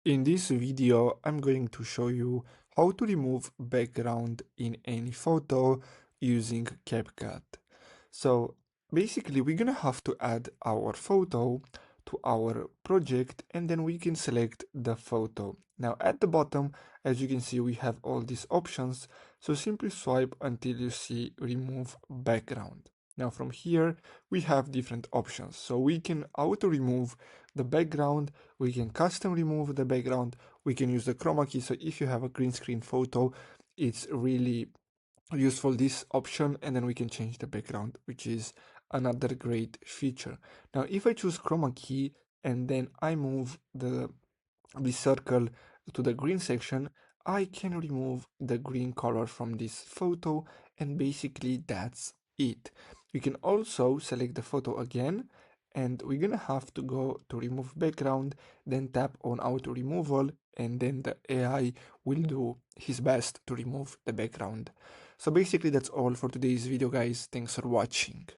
In this video, I'm going to show you how to remove background in any photo using CapCut. So basically, we're gonna have to add our photo to our project and then we can select the photo. Now at the bottom, as you can see, we have all these options. So simply swipe until you see remove background. Now from here, we have different options. So we can auto remove the background, we can custom remove the background, we can use the chroma key. So if you have a green screen photo, it's really useful this option, and then we can change the background, which is another great feature. Now if I choose chroma key and then I move this circle to the green section, I can remove the green color from this photo, and basically that's it. You can also select the photo again, and we're gonna have to go to remove background, then tap on auto removal, and then the AI will do his best to remove the background. So basically that's all for today's video, guys. Thanks for watching.